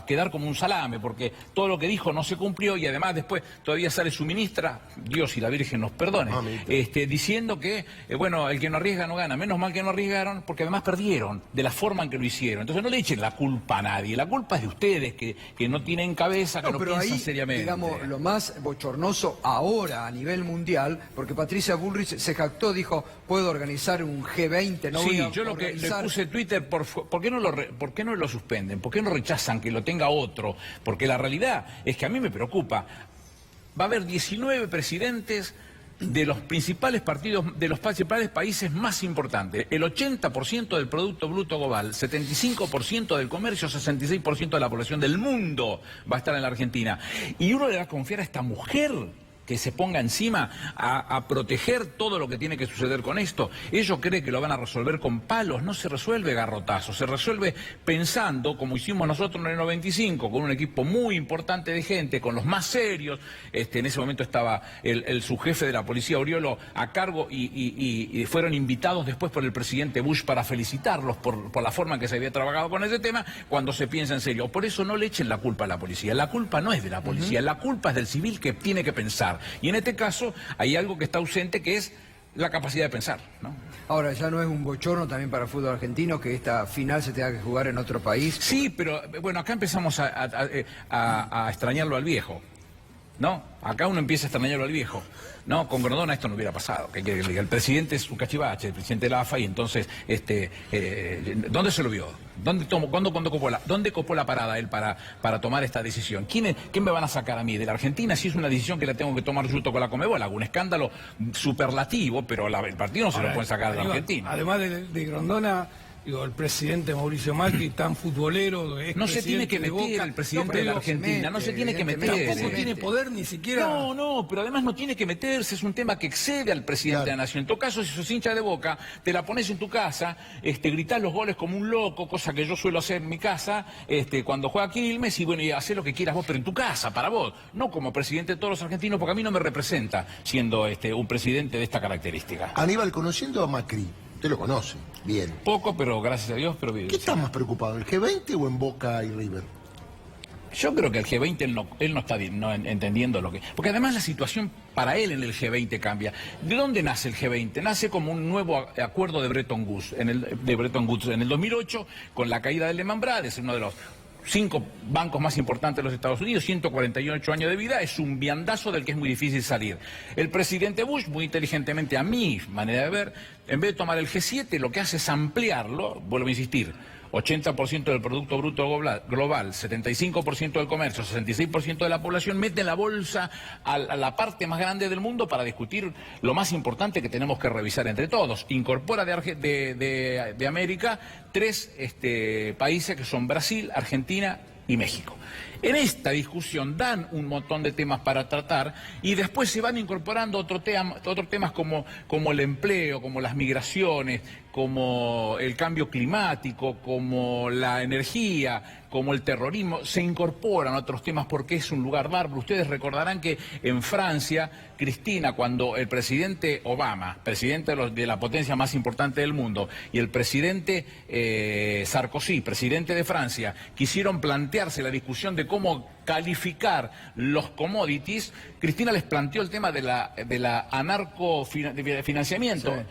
quedar como un salame, porque todo lo que dijo no se cumplió y además después todavía sale su ministra, Dios y la Virgen nos perdone, diciendo que, bueno, el que no arriesga no gana. Menos mal que no arriesgaron, porque además perdieron de la forma en que lo hicieron. Entonces no le echen la culpa a nadie. La culpa es de ustedes, que no tienen cabeza, que no piensan seriamente. Digamos, lo más bochornoso ahora a nivel mundial, porque Patricia Bullrich se jactó, dijo, puedo organizar un G20, ¿no? Sí, yo lo que le puse en Twitter, ¿por qué no lo suspenden? ¿Por qué no rechazan que lo tenga otro? Porque la realidad es que a mí me preocupa. Va a haber 19 presidentes de los principales partidos, de los principales países más importantes. El 80% del Producto Bruto Global, 75% del comercio, 66% de la población del mundo va a estar en la Argentina. Y uno le va a confiar a esta mujer que se ponga encima a proteger todo lo que tiene que suceder con esto. Ellos creen que lo van a resolver con palos, no se resuelve garrotazo, se resuelve pensando, como hicimos nosotros en el 95, con un equipo muy importante de gente, con los más serios. En ese momento estaba el subjefe de la policía, Oriolo, a cargo y fueron invitados después por el presidente Bush para felicitarlos por la forma en que se había trabajado con ese tema, cuando se piensa en serio. Por eso no le echen la culpa a la policía, la culpa no es de la policía, la culpa es del civil que tiene que pensar. Y en este caso hay algo que está ausente, que es la capacidad de pensar, ¿no? Ahora, ¿ya no es un bochorno también para el fútbol argentino que esta final se tenga que jugar en otro país? Sí, pero bueno, acá empezamos a extrañarlo al viejo, ¿no? Acá uno empieza a extrañarlo al viejo. No, con Grondona esto no hubiera pasado. ¿Qué quiere que le diga? El presidente es un cachivache, el presidente de la AFA, y entonces, ¿dónde se lo vio? ¿Dónde copó la parada él para tomar esta decisión? ¿Quién me van a sacar a mí? ¿De la Argentina? Si es una decisión que la tengo que tomar junto con la Conmebol, hago un escándalo superlativo, pero el partido no se lo pueden sacar de la Argentina. Además de Grondona, digo, el presidente Mauricio Macri, tan futbolero, no se tiene que meter el presidente de la Argentina, no se tiene que meter. Tampoco tiene poder ni siquiera. No, pero además no tiene que meterse, es un tema que excede al presidente de la Nación. En todo caso, si sos hincha de Boca, te la pones en tu casa, gritás los goles como un loco, cosa que yo suelo hacer en mi casa, cuando juega Quilmes, y bueno, y hacés lo que quieras vos, pero en tu casa, para vos, no como presidente de todos los argentinos, porque a mí no me representa siendo un presidente de esta característica. Aníbal, conociendo a Macri, usted lo conoce bien. Poco, pero gracias a Dios, pero bien. ¿Qué está más preocupado, el G20 o en Boca y River? Yo creo que el G20 él no está entendiendo lo que... Porque además la situación para él en el G20 cambia. ¿De dónde nace el G20? Nace como un nuevo acuerdo de Bretton Woods. En el 2008, con la caída de Lehman Brothers, uno de los 5 bancos más importantes de los Estados Unidos, 148 años de vida, es un viandazo del que es muy difícil salir. El presidente Bush, muy inteligentemente, a mi manera de ver, en vez de tomar el G7, lo que hace es ampliarlo, vuelvo a insistir, 80% del Producto Bruto Global, 75% del comercio, 66% de la población, mete en la bolsa a la parte más grande del mundo para discutir lo más importante que tenemos que revisar entre todos. Incorpora de América 3 países que son Brasil, Argentina y México. En esta discusión dan un montón de temas para tratar y después se van incorporando otros temas como el empleo, como las migraciones, como el cambio climático, como la energía, como el terrorismo. Se incorporan otros temas porque es un lugar bárbaro. Ustedes recordarán que en Francia, Cristina, cuando el presidente Obama, presidente de la potencia más importante del mundo, y el presidente Sarkozy, presidente de Francia, quisieron plantearse la discusión de cómo calificar los commodities, Cristina les planteó el tema de la anarcofinanciamiento. Sí.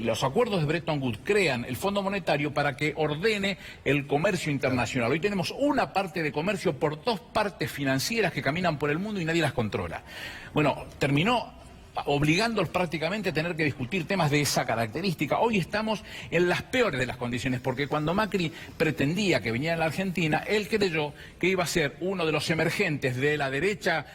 Los acuerdos de Bretton Woods crean el Fondo Monetario para que ordene el comercio internacional. Hoy tenemos una parte de comercio por 2 partes financieras que caminan por el mundo y nadie las controla. Bueno, terminó obligándolos prácticamente a tener que discutir temas de esa característica. Hoy estamos en las peores de las condiciones, porque cuando Macri pretendía que viniera a la Argentina, él creyó que iba a ser uno de los emergentes de la derecha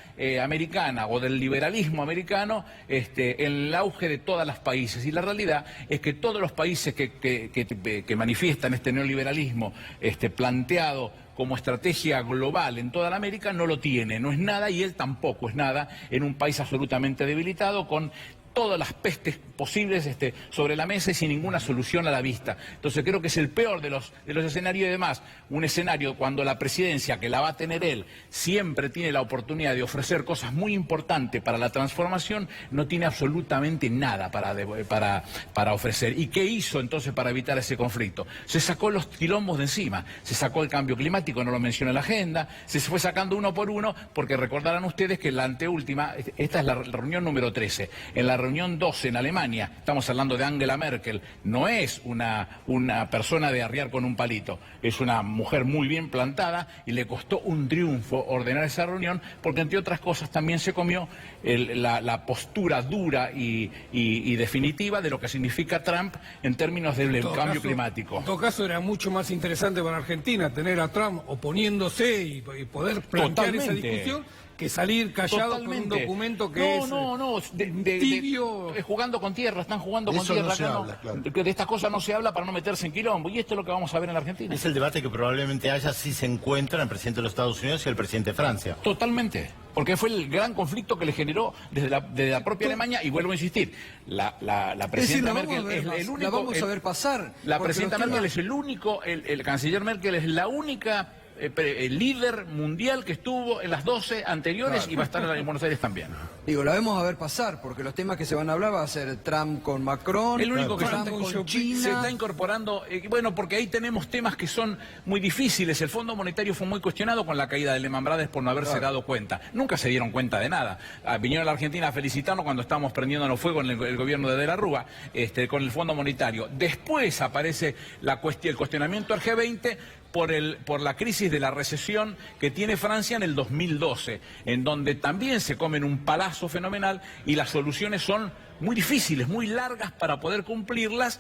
americana o del liberalismo americano en el auge de todos los países. Y la realidad es que todos los países que manifiestan este neoliberalismo planteado como estrategia global en toda la América no lo tiene, no es nada, y él tampoco es nada en un país absolutamente debilitado, con todas las pestes posibles sobre la mesa y sin ninguna solución a la vista. Entonces creo que es el peor de los escenarios, y además un escenario cuando la presidencia, que la va a tener él, siempre tiene la oportunidad de ofrecer cosas muy importantes para la transformación, no tiene absolutamente nada para ofrecer. ¿Y qué hizo entonces para evitar ese conflicto? Se sacó los quilombos de encima, se sacó el cambio climático, no lo menciona en la agenda, se fue sacando uno por uno, porque recordarán ustedes que la anteúltima, esta es la reunión número 13, en la reunión 12 en Alemania, estamos hablando de Angela Merkel, no es una persona de arriar con un palito, es una mujer muy bien plantada, y le costó un triunfo ordenar esa reunión, porque entre otras cosas también se comió la postura dura y definitiva de lo que significa Trump en términos del cambio climático. En todo caso era mucho más interesante para Argentina tener a Trump oponiéndose y poder plantear esa discusión, que salir callado Totalmente. con un documento que tibio. Jugando con tierra, están jugando con Eso tierra. no se acá habla, claro. De estas cosas no se habla para no meterse en quilombo. Y esto es lo que vamos a ver en la Argentina. Es el debate que probablemente haya si se encuentran el presidente de los Estados Unidos y el presidente de Francia. Totalmente. Porque fue el gran conflicto que le generó desde la propia Alemania. Y vuelvo a insistir, la presidenta Merkel es el único... La vamos a ver pasar. La porque presidenta los Merkel temas- es el único, el canciller Merkel es la única el líder mundial que estuvo en las 12 anteriores, Claro. y va a estar en Buenos Aires también. Digo, la vamos a ver pasar, porque los temas que se van a hablar va a ser Trump con Macron, El único que Trump con China. se está incorporando, bueno, porque ahí tenemos temas que son muy difíciles. El Fondo Monetario fue muy cuestionado con la caída de Lehman Brothers por no haberse dado cuenta. Nunca se dieron cuenta de nada. Vinieron a la Argentina a felicitarnos cuando estábamos prendiéndonos fuego en el gobierno de la Rúa, con el Fondo Monetario. Después aparece el cuestionamiento al G20 por la crisis de la recesión que tiene Francia en el 2012, en donde también se comen un palazo fenomenal y las soluciones son muy difíciles, muy largas para poder cumplirlas,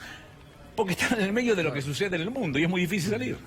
porque están en el medio de lo que sucede en el mundo y es muy difícil salir.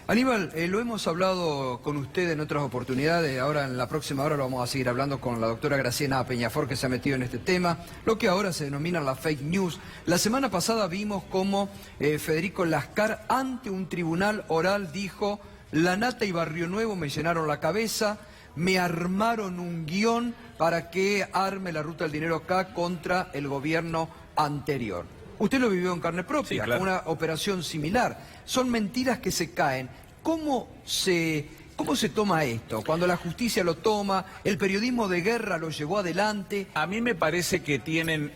Aníbal, lo hemos hablado con usted en otras oportunidades, ahora en la próxima hora lo vamos a seguir hablando con la doctora Graciela Peñafort, que se ha metido en este tema, lo que ahora se denomina la fake news. La semana pasada vimos cómo Federico Lascar, ante un tribunal oral, dijo: La Nata y Barrio Nuevo me llenaron la cabeza, me armaron un guión para que arme la ruta del dinero acá contra el gobierno anterior. Usted lo vivió en carne propia, Sí, claro. una operación similar. Son mentiras que se caen. ¿Cómo se toma esto? Cuando la justicia lo toma, el periodismo de guerra lo llevó adelante. A mí me parece que tienen,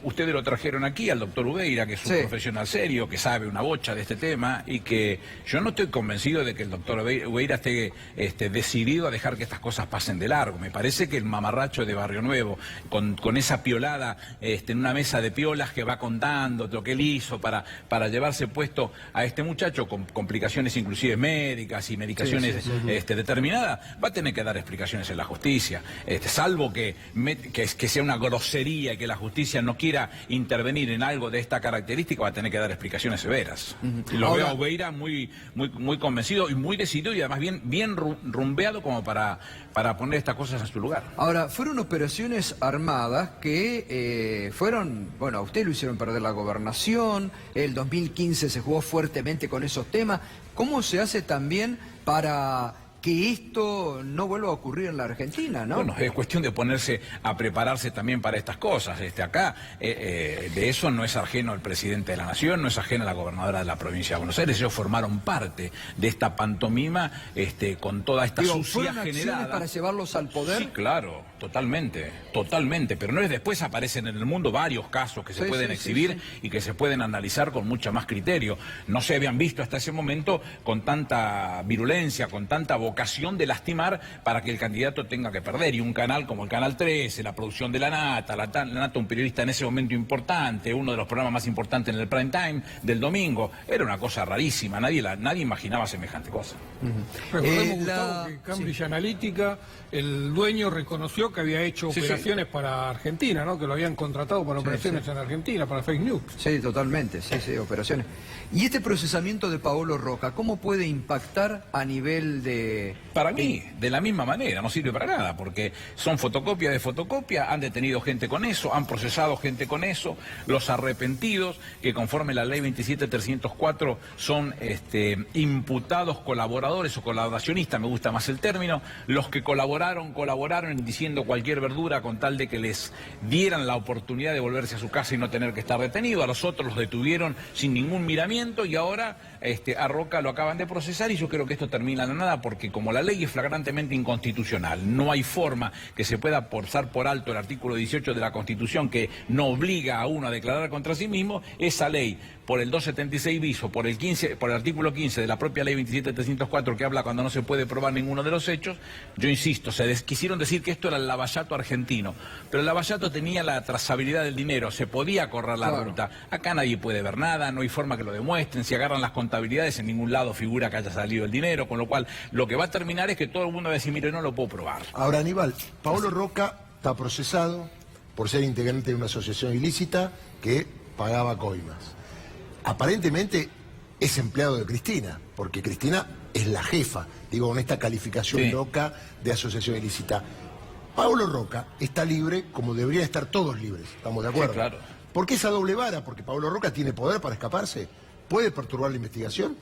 ustedes lo trajeron aquí al doctor Ubeira, que es un profesional serio, que sabe una bocha de este tema, y que yo no estoy convencido de que el doctor Ubeira esté decidido a dejar que estas cosas pasen de largo. Me parece que el mamarracho de Barrio Nuevo, con esa piolada en una mesa de piolas que va contando lo que él hizo para llevarse puesto a este muchacho, con complicaciones inclusive médicas y medicaciones determinada, va a tener que dar explicaciones en la justicia, salvo que sea una grosería y que la justicia no quiera intervenir en algo de esta característica, va a tener que dar explicaciones severas. Y lo veo a Ubeira muy convencido y muy decidido, y además bien rumbeado como para poner estas cosas en su lugar. Ahora, fueron operaciones armadas que fueron, bueno, a usted lo hicieron perder la gobernación, el 2015 se jugó fuertemente con esos temas. ¿Cómo se hace también para que esto no vuelva a ocurrir en la Argentina, no? Bueno, es cuestión de ponerse a prepararse también para estas cosas. Acá, de eso no es ajeno el presidente de la Nación, no es ajena la gobernadora de la provincia de Buenos Aires. Ellos formaron parte de esta pantomima, con toda esta suciedad ¿fueron acciones generada para llevarlos al poder? Sí, claro, totalmente, pero no es después aparecen en el mundo varios casos que se pueden exhibir y que se pueden analizar con mucho más criterio. No se habían visto hasta ese momento con tanta virulencia, con tanta vocación de lastimar para que el candidato tenga que perder. Y un canal como el Canal 13, la producción de La Nata, un periodista en ese momento importante, uno de los programas más importantes en el prime time del domingo, era una cosa rarísima, nadie imaginaba semejante cosa. Recordemos, Gustavo, que Cambridge Analytica, el dueño reconoció que había hecho operaciones para Argentina, ¿no? Que lo habían contratado para operaciones en Argentina, para fake news. Sí, totalmente, sí, operaciones. Y este procesamiento de Paolo Roca, ¿cómo puede impactar a nivel de...? Para mí, de la misma manera, no sirve para nada, porque son fotocopia de fotocopia, han detenido gente con eso, han procesado gente con eso, los arrepentidos, que conforme la ley 27.304 son imputados colaboradores o colaboracionistas, me gusta más el término, los que colaboraron diciendo cualquier verdura con tal de que les dieran la oportunidad de volverse a su casa y no tener que estar detenido. A los otros los detuvieron sin ningún miramiento y ahora a Roca lo acaban de procesar, y yo creo que esto termina en nada, porque como la ley es flagrantemente inconstitucional, no hay forma que se pueda pasar por alto el artículo 18 de la Constitución, que no obliga a uno a declarar contra sí mismo. Esa ley, por el 276 bis o por el artículo 15 de la propia ley 27.304, que habla cuando no se puede probar ninguno de los hechos, yo insisto, quisieron decir que esto era el lavallato argentino, pero el lavallato tenía la trazabilidad del dinero, se podía correr la ruta. Acá nadie puede ver nada, no hay forma que lo demuestren, si agarran las contabilidades en ningún lado figura que haya salido el dinero, con lo cual lo que va a terminar es que todo el mundo va a decir, mire, no lo puedo probar. Ahora, Aníbal, Paolo Roca está procesado por ser integrante de una asociación ilícita que pagaba coimas. Aparentemente es empleado de Cristina, porque Cristina es la jefa, digo, con esta calificación loca de asociación ilícita. Pablo Roca está libre como deberían estar todos libres, ¿estamos de acuerdo? Sí, claro. ¿Por qué esa doble vara? Porque Pablo Roca tiene poder para escaparse. ¿Puede perturbar la investigación?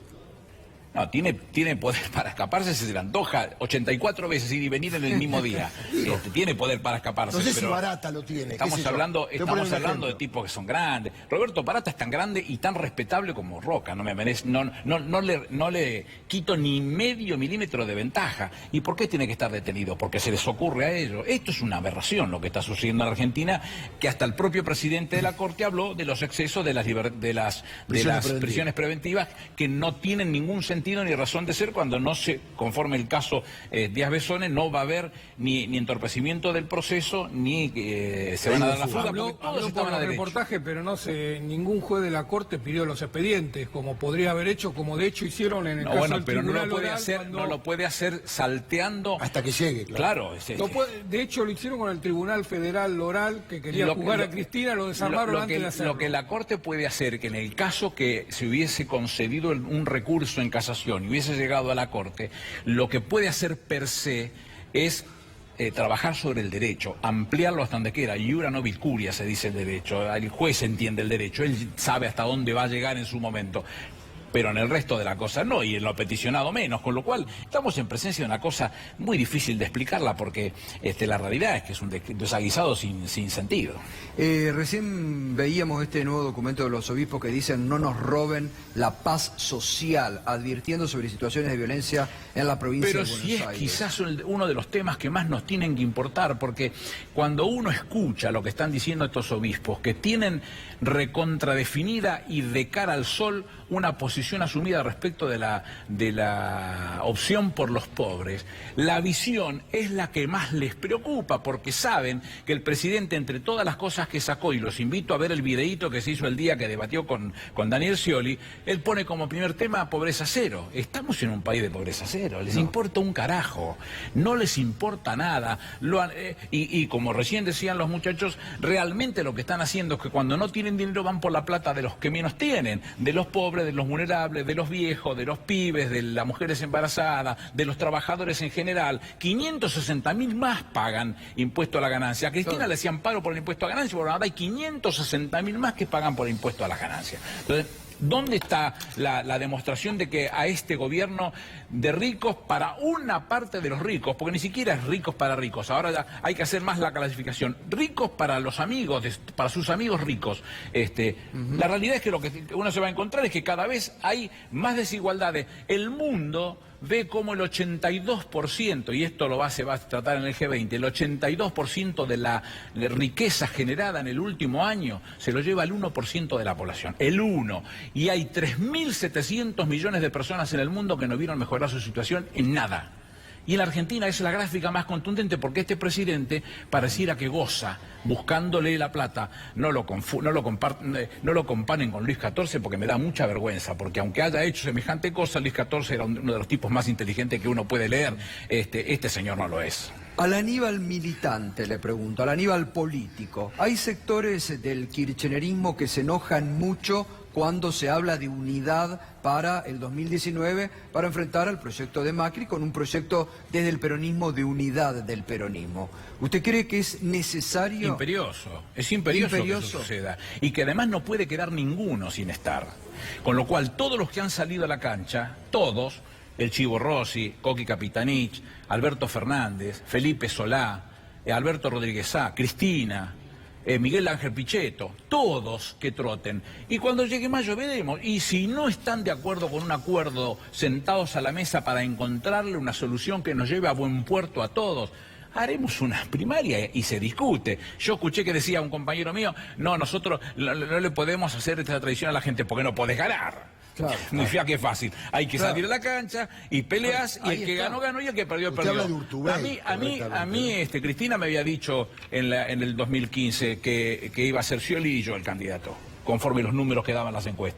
No, tiene poder para escaparse, se le antoja 84 veces ir y venir en el mismo día. Tiene poder para escaparse. No sé si pero Barata lo tiene. Estamos hablando de tipos que son grandes. Roberto Barata es tan grande y tan respetable como Roca. No me merece, no le quito ni medio milímetro de ventaja. ¿Y por qué tiene que estar detenido? Porque se les ocurre a ellos. Esto es una aberración lo que está sucediendo en Argentina, que hasta el propio presidente de la Corte habló de los excesos de las prisiones preventivas que no tienen ningún sentido ni razón de ser cuando no se conforme el caso Díaz Besone, no va a haber ni entorpecimiento del proceso, ni se van a dar la fuga. Habló por el reportaje, pero no sé, ningún juez de la Corte pidió los expedientes, como podría haber hecho, como de hecho hicieron en el caso del Tribunal Oral. No lo puede hacer salteando hasta que llegue. Claro. De hecho lo hicieron con el Tribunal Federal Oral, que quería jugar a Cristina, lo desarmaron antes de hacerlo. Lo que la Corte puede hacer, que en el caso que se hubiese concedido un recurso en casación y hubiese llegado a la Corte, lo que puede hacer per se es trabajar sobre el derecho, ampliarlo hasta donde quiera. Iura no curia, se dice el derecho. El juez entiende el derecho, él sabe hasta dónde va a llegar en su momento. Pero en el resto de la cosa no, y en lo peticionado menos, con lo cual estamos en presencia de una cosa muy difícil de explicarla, porque la realidad es que es un desaguisado sin sentido. Recién veíamos este nuevo documento de los obispos que dicen no nos roben la paz social, advirtiendo sobre situaciones de violencia en la provincia de Buenos Aires. Pero sí es quizás uno de los temas que más nos tienen que importar, porque cuando uno escucha lo que están diciendo estos obispos, que tienen recontradefinida y de cara al sol una posición asumida respecto de la opción por los pobres, la visión es la que más les preocupa, porque saben que el presidente, entre todas las cosas que sacó, y los invito a ver el videíto que se hizo el día que debatió con Daniel Scioli, él pone como primer tema pobreza cero. Estamos en un país de pobreza cero, les importa un carajo, no les importa nada. Y como recién decían los muchachos, realmente lo que están haciendo es que cuando no tienen dinero van por la plata de los que menos tienen, de los pobres, de los vulnerables, de los viejos, de los pibes, de las mujeres embarazadas, de los trabajadores en general. 560.000 más pagan impuesto a la ganancia. A Cristina le hacían paro por el impuesto a ganancia, pero ahora hay 560.000 más que pagan por el impuesto a la ganancia. Entonces, ¿dónde está la demostración de que a este gobierno de ricos para una parte de los ricos, porque ni siquiera es ricos para ricos, ahora ya hay que hacer más la clasificación, ricos para los amigos, para sus amigos ricos? La realidad es que lo que uno se va a encontrar es que cada vez hay más desigualdades. El mundo ve como el 82%, y esto se va a tratar en el G20, el 82% de la riqueza generada en el último año se lo lleva el 1% de la población, el 1%. Y hay 3.700 millones de personas en el mundo que no vieron mejorar su situación en nada. Y en la Argentina es la gráfica más contundente, porque este presidente pareciera que goza buscándole la plata. No lo comparen con Luis XIV, porque me da mucha vergüenza, porque aunque haya hecho semejante cosa, Luis XIV era uno de los tipos más inteligentes que uno puede leer. Este señor no lo es. Al Aníbal militante le pregunto, al Aníbal político. Hay sectores del kirchnerismo que se enojan mucho cuando se habla de unidad para el 2019, para enfrentar al proyecto de Macri con un proyecto desde el peronismo de unidad del peronismo. ¿Usted cree que es necesario? Imperioso, es imperioso que eso suceda. Y que además no puede quedar ninguno sin estar. Con lo cual, todos los que han salido a la cancha, todos, el Chivo Rossi, Coqui Capitanich, Alberto Fernández, Felipe Solá, Alberto Rodríguez Sá, Cristina, Miguel Ángel Pichetto, todos que troten. Y cuando llegue mayo veremos. Y si no están de acuerdo con un acuerdo, sentados a la mesa para encontrarle una solución que nos lleve a buen puerto a todos, haremos una primaria y se discute. Yo escuché que decía un compañero mío, no, nosotros no le podemos hacer esta tradición a la gente porque no podés ganar. Claro, muy fea, que fácil. Hay que salir a la cancha y peleas, y el que ganó, ganó, y el que perdió, perdió. A mí, Cristina me había dicho en el 2015 que iba a ser Scioli y yo el candidato, conforme los números que daban las encuestas.